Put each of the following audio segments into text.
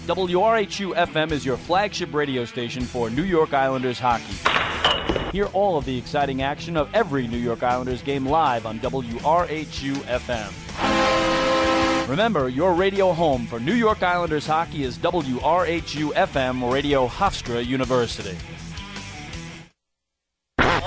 WRHU FM is your flagship radio station for New York Islanders hockey. Hear all of the exciting action of every New York Islanders game live on WRHU FM. Remember, your radio home for New York Islanders hockey is WRHU FM Radio Hofstra University.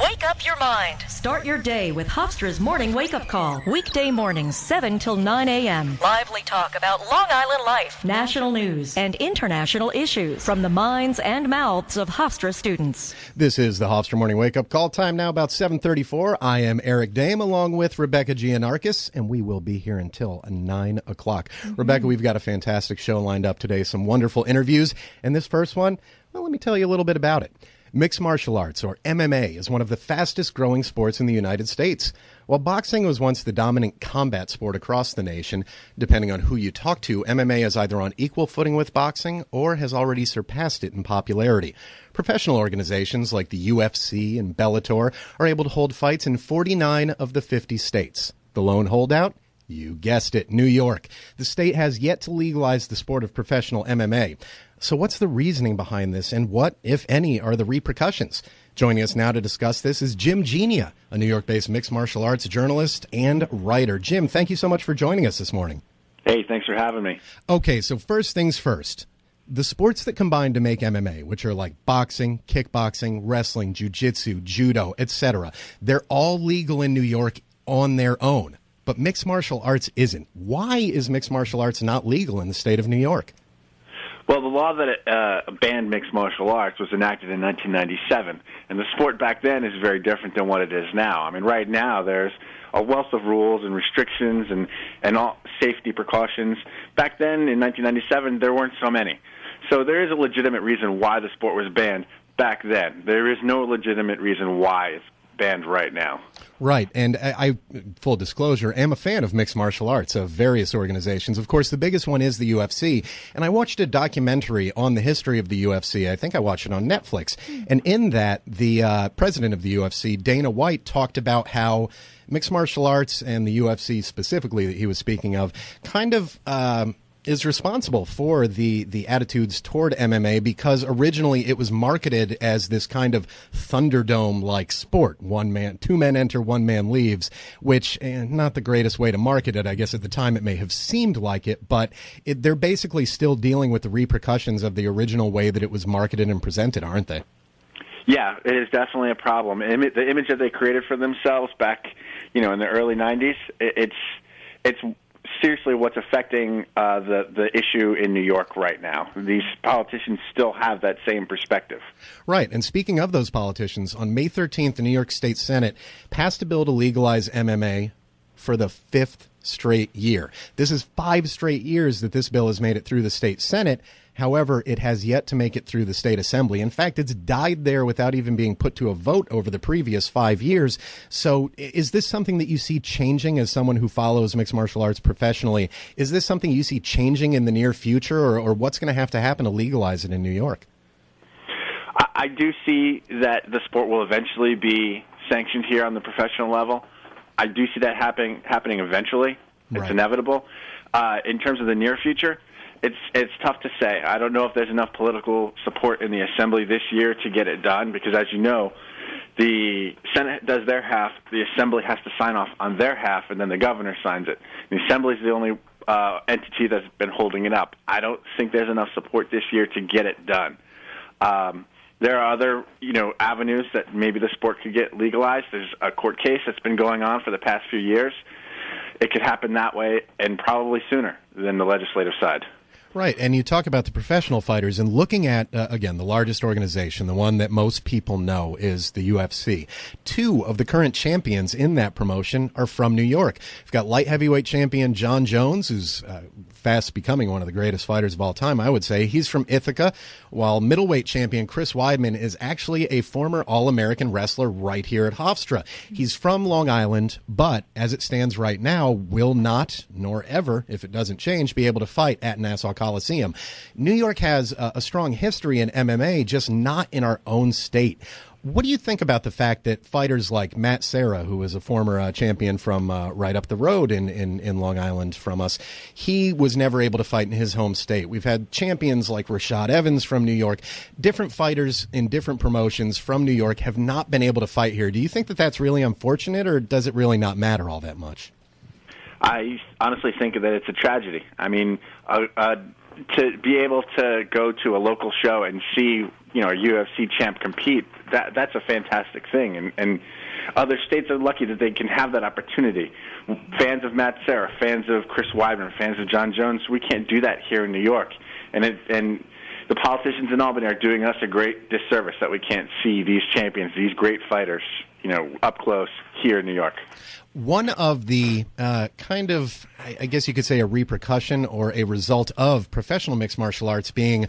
Wake up your mind. Start your day with Hofstra's Morning Wake Up Call. Weekday mornings, 7 till 9 a.m. Lively talk about Long Island life, national news, and international issues from the minds and mouths of Hofstra students. This is the Hofstra Morning Wake Up Call. Time now about 7:34. I am Eric Dame along with Rebecca Gianarkis, and we will be here until 9 o'clock. Rebecca, we've got a fantastic show lined up today, some wonderful interviews, and this first one, well, let me tell you a little bit about it. Mixed martial arts, or MMA, is one of the fastest growing sports in the United States. While boxing was once the dominant combat sport across the nation, depending on who you talk to, MMA is either on equal footing with boxing or has already surpassed it in popularity. Professional organizations like the UFC and Bellator are able to hold fights in 49 of the 50 states. The lone holdout? You guessed it, New York. The state has yet to legalize the sport of professional MMA. So what's the reasoning behind this, and what, if any, are the repercussions? Joining us now to discuss this is Jim Genia, a New York-based mixed martial arts journalist and writer. Jim, thank you so much for joining us this morning. Hey, thanks for having me. Okay, so first things first. The sports that combine to make MMA, which are like boxing, kickboxing, wrestling, jiu-jitsu, judo, etc., they're all legal in New York on their own. But mixed martial arts isn't. Why is mixed martial arts not legal in the state of New York? Well, the law that banned mixed martial arts was enacted in 1997, and the sport back then is very different than what it is now. I mean, right now there's a wealth of rules and restrictions and all safety precautions. Back then, in 1997, there weren't so many. So there is a legitimate reason why the sport was banned back then. There is no legitimate reason why it's banned right now. Right, and I, full disclosure, am a fan of mixed martial arts of various organizations. Of course, the biggest one is the UFC, and I watched a documentary on the history of the UFC. I think I watched it on Netflix, and in that, the president of the UFC, Dana White, talked about how mixed martial arts and the UFC specifically that he was speaking of kind of is responsible for the attitudes toward MMA, because originally it was marketed as this kind of Thunderdome-like sport. Two men enter, one man leaves, which, not the greatest way to market it. I guess at the time it may have seemed like it, but they're basically still dealing with the repercussions of the original way that it was marketed and presented, aren't they? Yeah, it is definitely a problem. The image that they created for themselves back, in the early 90s, it's seriously what's affecting the issue in New York right now. These politicians still have that same perspective. Right, and speaking of those politicians, on May 13th, the New York State Senate passed a bill to legalize MMA for the 5th straight year. This is 5 straight years that this bill has made it through the state Senate. However, it has yet to make it through the state assembly. In fact, it's died there without even being put to a vote over the previous 5 years. So is this something that you see changing as someone who follows mixed martial arts professionally? Is this something you see changing in the near future, or what's going to have to happen to legalize it in New York? I do see that the sport will eventually be sanctioned here on the professional level. I do see that happening eventually. It's Right. inevitable. In terms of the near future, it's tough to say. I don't know if there's enough political support in the Assembly this year to get it done, because as you know, the Senate does their half, the Assembly has to sign off on their half, and then the governor signs it. The Assembly is the only entity that's been holding it up. I don't think there's enough support this year to get it done. There are other, avenues that maybe the sport could get legalized. There's a court case that's been going on for the past few years. It could happen that way, and probably sooner than the legislative side. Right, and you talk about the professional fighters, and looking at, again, the largest organization, the one that most people know is the UFC. 2 of the current champions in that promotion are from New York. We've got light heavyweight champion John Jones, who's fast becoming one of the greatest fighters of all time, I would say. He's from Ithaca, while middleweight champion Chris Weidman is actually a former All-American wrestler right here at Hofstra. He's from Long Island, but as it stands right now, will not, nor ever, if it doesn't change, be able to fight at Nassau Coliseum. New York has a strong history in MMA, just not in our own state. What do you think about the fact that fighters like Matt Serra, who is a former champion from right up the road in Long Island from us, he was never able to fight in his home state. We've had champions like Rashad Evans from New York. Different fighters in different promotions from New York have not been able to fight here. Do you think that that's really unfortunate, or does it really not matter all that much? I honestly think that it's a tragedy. I mean, to be able to go to a local show and see, a UFC champ compete, that's a fantastic thing. And other states are lucky that they can have that opportunity. Fans of Matt Serra, fans of Chris Weidman, fans of John Jones, we can't do that here in New York. And the politicians in Albany are doing us a great disservice that we can't see these champions, these great fighters, up close here in New York. One of the kind of, I guess you could say, a repercussion or a result of professional mixed martial arts being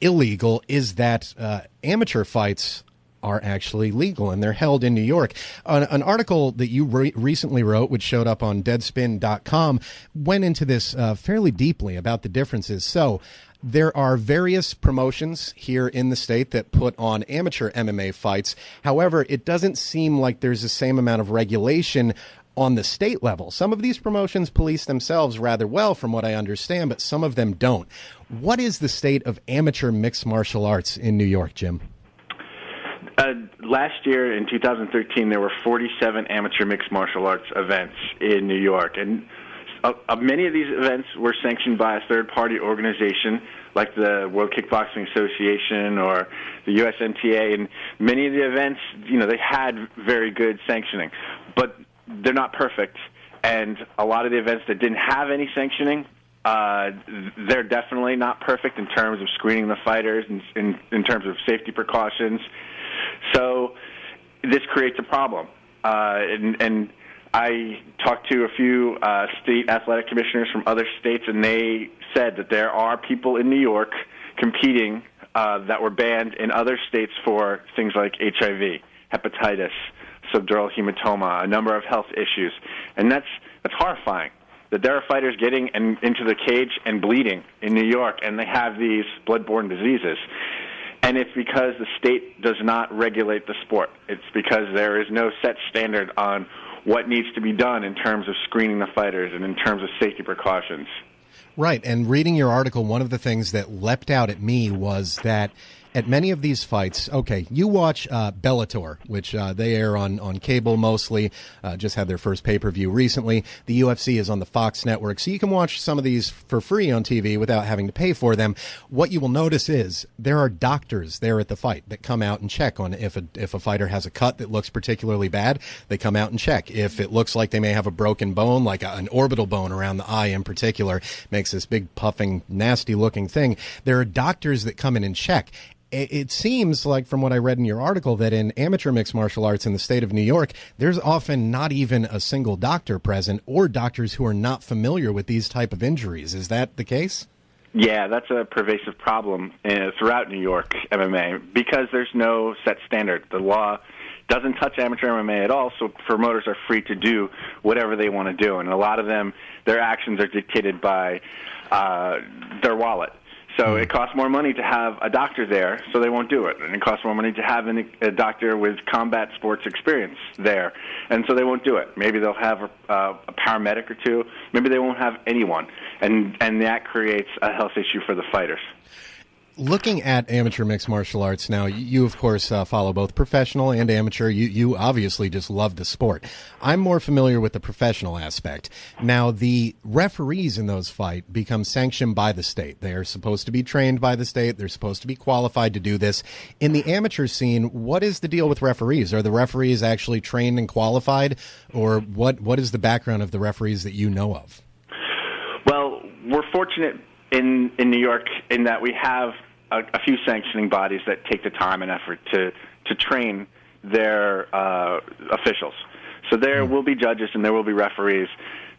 illegal is that amateur fights are actually legal, and they're held in New York. An article that you recently wrote, which showed up on Deadspin.com, went into this fairly deeply about the differences. So there are various promotions here in the state that put on amateur MMA fights. However, it doesn't seem like there's the same amount of regulation on the state level. Some of these promotions police themselves rather well, from what I understand, but some of them don't. What is the state of amateur mixed martial arts in New York, Jim? Last year, in 2013, there were 47 amateur mixed martial arts events in New York, and many of these events were sanctioned by a third-party organization like the World Kickboxing Association or the USMTA, and many of the events, they had very good sanctioning, but they're not perfect. And a lot of the events that didn't have any sanctioning, they're definitely not perfect in terms of screening the fighters and in terms of safety precautions. So this creates a problem. And I talked to a few state athletic commissioners from other states, and they said that there are people in New York competing that were banned in other states for things like HIV, hepatitis, subdural hematoma, a number of health issues. And that's horrifying, that there are fighters getting into the cage and bleeding in New York, and they have these blood-borne diseases. And it's because the state does not regulate the sport. It's because there is no set standard on what needs to be done in terms of screening the fighters and in terms of safety precautions. Right, and reading your article, one of the things that leapt out at me was that at many of these fights, okay, you watch Bellator, which they air on cable mostly, just had their first pay-per-view recently. The UFC is on the Fox network, so you can watch some of these for free on TV without having to pay for them. What you will notice is there are doctors there at the fight that come out and check on if a fighter has a cut that looks particularly bad. They come out and check. If it looks like they may have a broken bone, like an orbital bone around the eye in particular, makes this big puffing, nasty-looking thing, there are doctors that come in and check. It seems like, from what I read in your article, that in amateur mixed martial arts in the state of New York, there's often not even a single doctor present, or doctors who are not familiar with these type of injuries. Is that the case? Yeah, that's a pervasive problem throughout New York MMA because there's no set standard. The law doesn't touch amateur MMA at all, so promoters are free to do whatever they want to do. And a lot of them, their actions are dictated by their wallet. So it costs more money to have a doctor there, so they won't do it. And it costs more money to have a doctor with combat sports experience there, and so they won't do it. Maybe they'll have a paramedic or two. Maybe they won't have anyone. And that creates a health issue for the fighters. Looking at amateur mixed martial arts now, you of course follow both professional and amateur. You obviously just love the sport. I'm more familiar with the professional aspect. Now, the referees in those fights become sanctioned by the state. They are supposed to be trained by the state. They're supposed to be qualified to do this. In the amateur scene, what is the deal with referees? Are the referees actually trained and qualified, or what is the background of the referees that you know of? Well, we're fortunate in New York in that we have a few sanctioning bodies that take the time and effort to train their officials. So there will be judges and there will be referees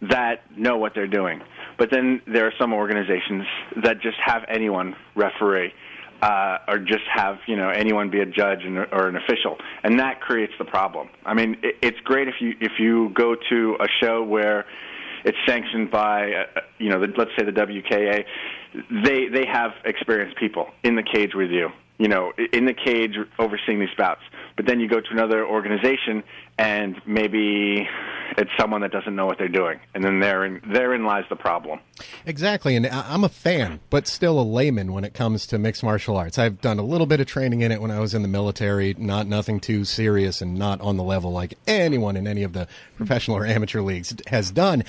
that know what they're doing. But then there are some organizations that just have anyone referee or just have anyone be a judge or an official, and that creates the problem. I mean, it's great if you go to a show where it's sanctioned by, let's say the WKA. They have experienced people in the cage with you, in the cage overseeing these bouts. but then you go to another organization and maybe it's someone that doesn't know what they're doing, and then therein lies the problem. Exactly, and I'm a fan, but still a layman when it comes to mixed martial arts. I've done a little bit of training in it when I was in the military, nothing too serious and not on the level like anyone in any of the professional or amateur leagues has done.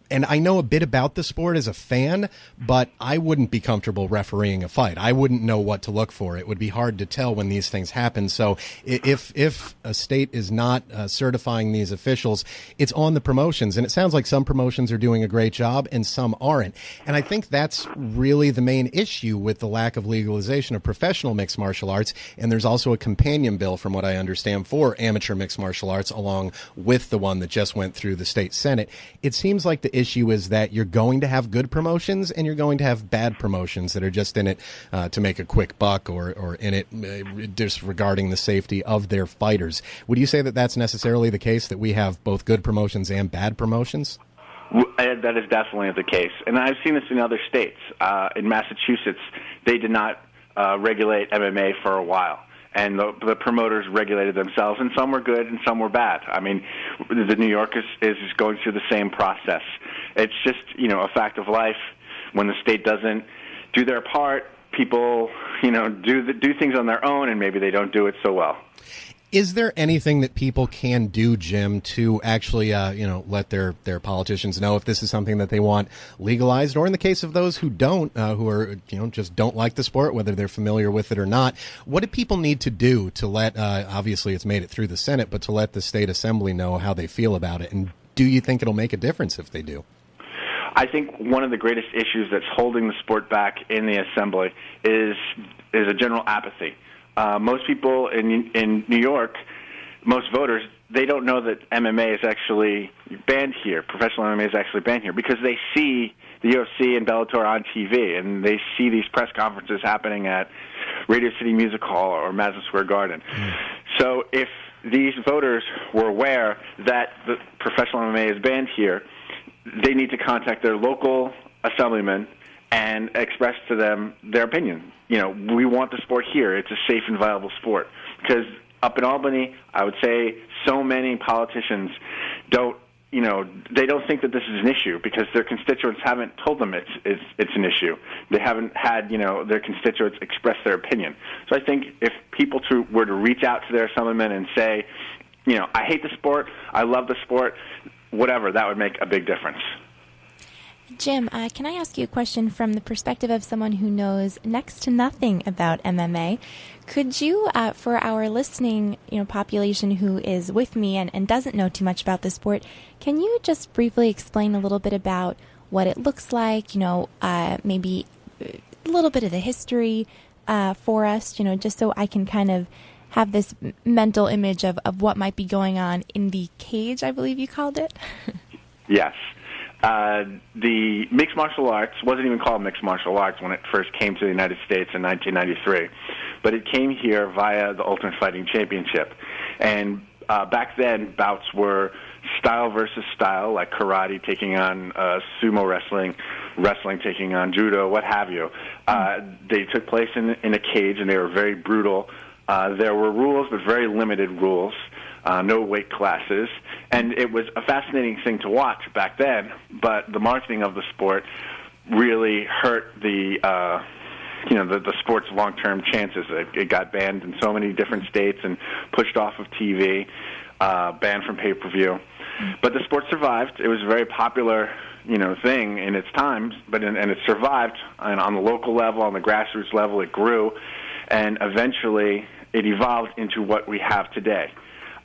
And I know a bit about the sport as a fan, but I wouldn't be comfortable refereeing a fight. I wouldn't know what to look for. It would be hard to tell when these things happen. So if a state is not certifying these officials, it's on the promotions. And it sounds like some promotions are doing a great job and some aren't. And I think that's really the main issue with the lack of legalization of professional mixed martial arts. And there's also a companion bill, from what I understand, for amateur mixed martial arts, along with the one that just went through the state Senate. It seems like the issue is that you're going to have good promotions and you're going to have bad promotions that are just in it to make a quick buck or in it disregarding the safety of their fighters. Would you say that that's necessarily the case, that we have both good promotions and bad promotions? That is definitely the case. And I've seen this in other states. In Massachusetts, they did not regulate MMA for a while. And the promoters regulated themselves, and some were good and some were bad. I mean, the New York is going through the same process. It's just, a fact of life. When the state doesn't do their part, people, do things on their own, and maybe they don't do it so well. Is there anything that people can do, Jim, to actually, let their politicians know if this is something that they want legalized, or in the case of those who don't, who are, just don't like the sport, whether they're familiar with it or not? What do people need to do to let, obviously it's made it through the Senate, but to let the state assembly know how they feel about it? And do you think it'll make a difference if they do? I think one of the greatest issues that's holding the sport back in the assembly is a general apathy. Most people in New York, most voters, they don't know that MMA is actually banned here. Professional MMA is actually banned here because they see the UFC and Bellator on TV, and they see these press conferences happening at Radio City Music Hall or Madison Square Garden. So if these voters were aware that the professional MMA is banned here, they need to contact their local assemblyman and express to them their opinion. We want the sport here. It's a safe and viable sport. Because up in Albany, I would say so many politicians don't, they don't think that this is an issue because their constituents haven't told them it's an issue. They haven't had, their constituents express their opinion. So I think if people were to reach out to their assemblyman and say, I hate the sport, I love the sport, whatever, that would make a big difference. Jim, can I ask you a question from the perspective of someone who knows next to nothing about MMA? Could you, for our listening population who is with me and doesn't know too much about the sport, can you just briefly explain a little bit about what it looks like, maybe a little bit of the history for us, just so I can kind of have this mental image of what might be going on in the cage, I believe you called it? Yes. The mixed martial arts wasn't even called mixed martial arts when it first came to the United States in 1993, but it came here via the Ultimate Fighting Championship. And back then, bouts were style versus style, like karate taking on sumo wrestling, wrestling taking on judo, what have you. They took place in a cage, and they were very brutal. There were rules, but very limited rules. No weight classes, and it was a fascinating thing to watch back then, but the marketing of the sport really hurt the sport's long-term chances. It got banned in so many different states and pushed off of TV, banned from pay-per-view. But the sport survived. It was a very popular, thing in its time, and it survived. And on the local level, on the grassroots level, it grew, and eventually it evolved into what we have today.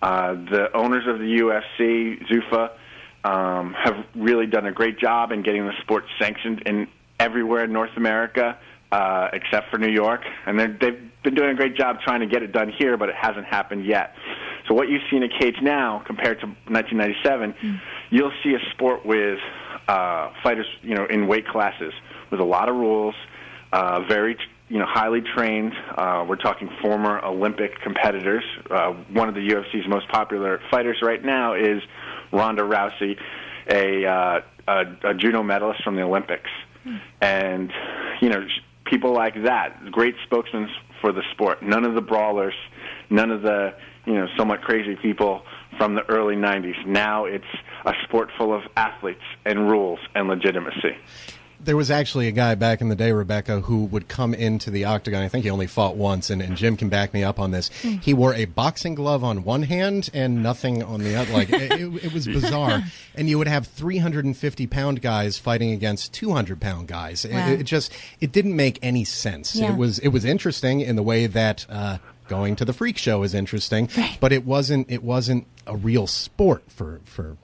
The owners of the UFC, Zuffa, have really done a great job in getting the sport sanctioned in everywhere in North America, except for New York. And they've been doing a great job trying to get it done here, but it hasn't happened yet. So what you see in a cage now compared to 1997, you'll see a sport with fighters, in weight classes with a lot of rules, very highly trained. We're talking former Olympic competitors. One of the UFC's most popular fighters right now is Ronda Rousey, a judo medalist from the Olympics. And, people like that, great spokesmen for the sport. None of the brawlers, none of the, somewhat crazy people from the early 90s. Now it's a sport full of athletes and rules and legitimacy. There was actually a guy back in the day, Rebecca, who would come into the octagon. I think he only fought once, and Jim can back me up on this. He wore a boxing glove on one hand and nothing on the other. Like it was bizarre. And you would have 350-pound guys fighting against 200-pound guys. Wow. It didn't make any sense. Yeah. It was interesting in the way that going to the freak show is interesting, right. but it wasn't a real sport for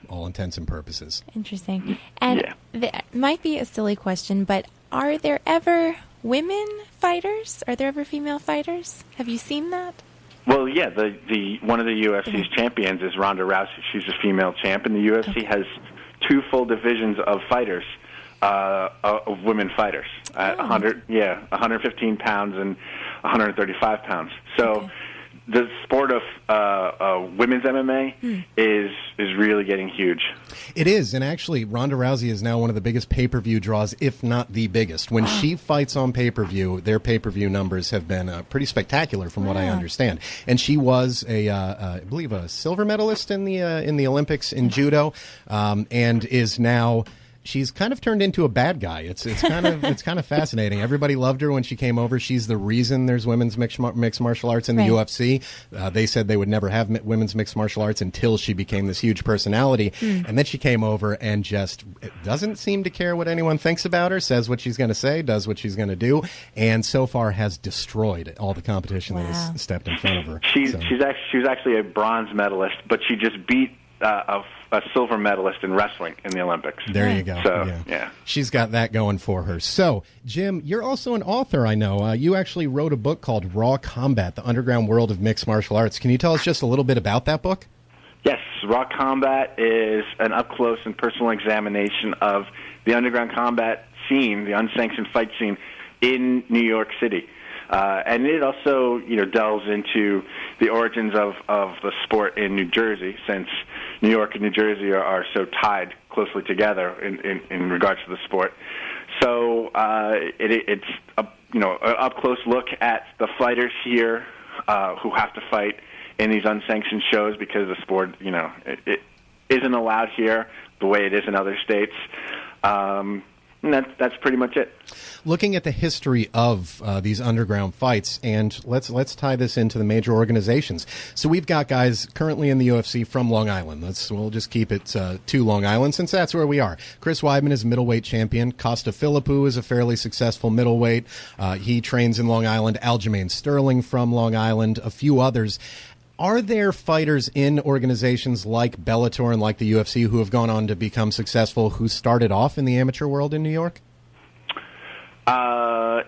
all intents and purposes. Interesting. And it might be a silly question, but are there ever women fighters? Are there ever female fighters? Have you seen that? Well, yeah, the one of the UFC's champions is Ronda Rousey. She's a female champ, and the UFC has 2 full divisions of fighters, of women fighters, at 115 pounds and 135 pounds. So the sport of women's MMA is really getting huge. It is, and actually, Ronda Rousey is now one of the biggest pay-per-view draws, if not the biggest. When she fights on pay-per-view, their pay-per-view numbers have been pretty spectacular, from what I understand. And she was I believe, a silver medalist in the Olympics in judo, and is now. She's kind of turned into a bad guy. It's kind of fascinating. Everybody loved her when she came over. She's the reason there's women's mixed martial arts in the UFC. They said they would never have women's mixed martial arts until she became this huge personality. And then she came over and just doesn't seem to care what anyone thinks about her, says what she's going to say, does what she's going to do, and so far has destroyed all the competition that has stepped in front of her. She was actually a bronze medalist, but she just beat a silver medalist in wrestling in the Olympics. There you go. So, yeah. She's got that going for her. So, Jim, you're also an author, I know. You actually wrote a book called Raw Combat, The Underground World of Mixed Martial Arts. Can you tell us just a little bit about that book? Yes. Raw Combat is an up-close and personal examination of the underground combat scene, the unsanctioned fight scene in New York City. And it also, delves into the origins of the sport in New Jersey, since New York and New Jersey are so tied closely together in regards to the sport. So it's an up-close look at the fighters here who have to fight in these unsanctioned shows because the sport, it isn't allowed here the way it is in other states. And that's pretty much it. Looking at the history of these underground fights, and let's tie this into the major organizations. So we've got guys currently in the UFC from Long Island. We'll just keep it to Long Island since that's where we are. Chris Weidman is a middleweight champion. Costa Philippou is a fairly successful middleweight. He trains in Long Island. Aljamain Sterling from Long Island. A few others. Are there fighters in organizations like Bellator and like the UFC who have gone on to become successful who started off in the amateur world in New York?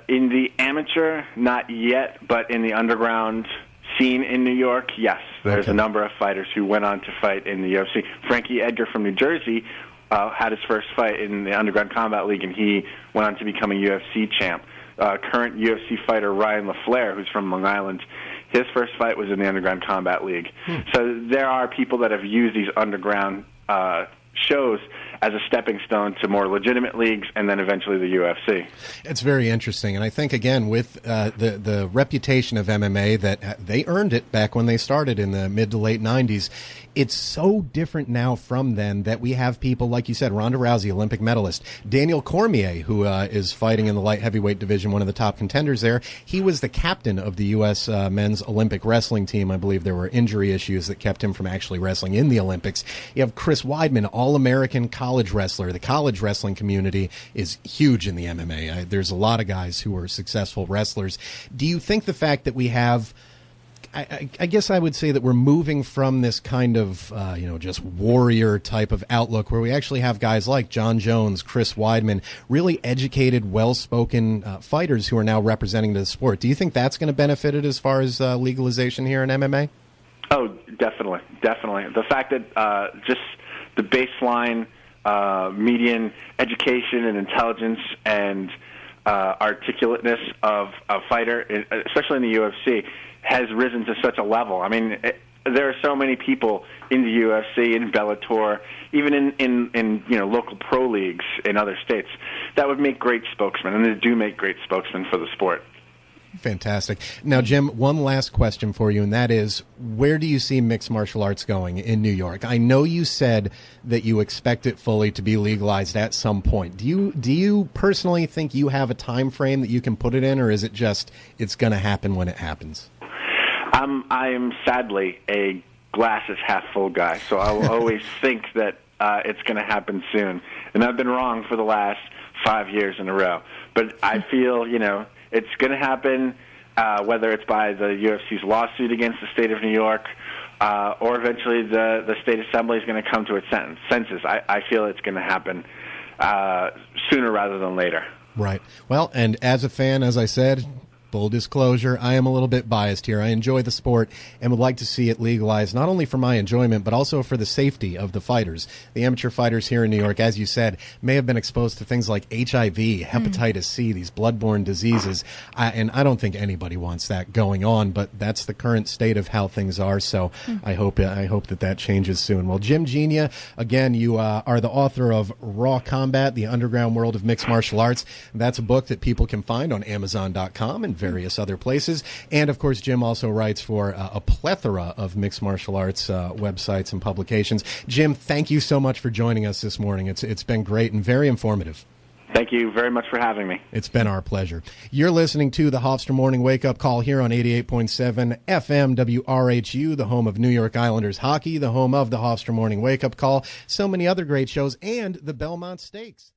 In the amateur, not yet, but in the underground scene in New York, yes. There's a number of fighters who went on to fight in the UFC. Frankie Edgar from New Jersey had his first fight in the Underground Combat League, and he went on to become a UFC champ. Current UFC fighter Ryan LaFleur, who's from Long Island, his first fight was in the Underground Combat League. So there are people that have used these underground shows as a stepping stone to more legitimate leagues and then eventually the UFC. It's very interesting. And I think, again, with the reputation of MMA, that they earned it back when they started in the mid to late 90s, it's so different now from then that we have people, like you said, Ronda Rousey, Olympic medalist, Daniel Cormier, who is fighting in the light heavyweight division, one of the top contenders there. He was the captain of the U.S. men's Olympic wrestling team. I believe there were injury issues that kept him from actually wrestling in the Olympics. You have Chris Weidman, All-American college wrestler. The college wrestling community is huge in the MMA. There's a lot of guys who are successful wrestlers. Do you think the fact that we have... I guess I would say that we're moving from this kind of, just warrior type of outlook where we actually have guys like John Jones, Chris Weidman, really educated, well-spoken fighters who are now representing the sport. Do you think that's going to benefit it as far as legalization here in MMA? Oh, definitely. The fact that just the baseline median education and intelligence and articulateness of a fighter, especially in the UFC, has risen to such a level. I mean, there are so many people in the UFC, in Bellator, even in local pro leagues in other states that would make great spokesmen, and they do make great spokesmen for the sport. Fantastic. Now, Jim, one last question for you, and that is, where do you see mixed martial arts going in New York? I know you said that you expect it fully to be legalized at some point. Do you personally think you have a time frame that you can put it in, or is it just it's going to happen when it happens? I am sadly a glass is half full guy, so I will always think that it's going to happen soon. And I've been wrong for the last 5 years in a row. But I feel, it's going to happen, whether it's by the UFC's lawsuit against the state of New York, or eventually the state assembly is going to come to its senses. I feel it's going to happen sooner rather than later. Right. Well, and as a fan, as I said, full disclosure, I am a little bit biased here. I enjoy the sport and would like to see it legalized, not only for my enjoyment, but also for the safety of the fighters. The amateur fighters here in New York, as you said, may have been exposed to things like HIV, hepatitis C, these bloodborne diseases, and I don't think anybody wants that going on, but that's the current state of how things are, so I hope that changes soon. Well, Jim Genia, again, you are the author of Raw Combat, The Underground World of Mixed Martial Arts. That's a book that people can find on Amazon.com and various other places. And, of course, Jim also writes for a plethora of mixed martial arts websites and publications. Jim, thank you so much for joining us this morning. It's been great and very informative. Thank you very much for having me. It's been our pleasure. You're listening to the Hofstra Morning Wake Up Call here on 88.7 FM WRHU, the home of New York Islanders hockey, the home of the Hofstra Morning Wake Up Call, so many other great shows, and the Belmont Stakes.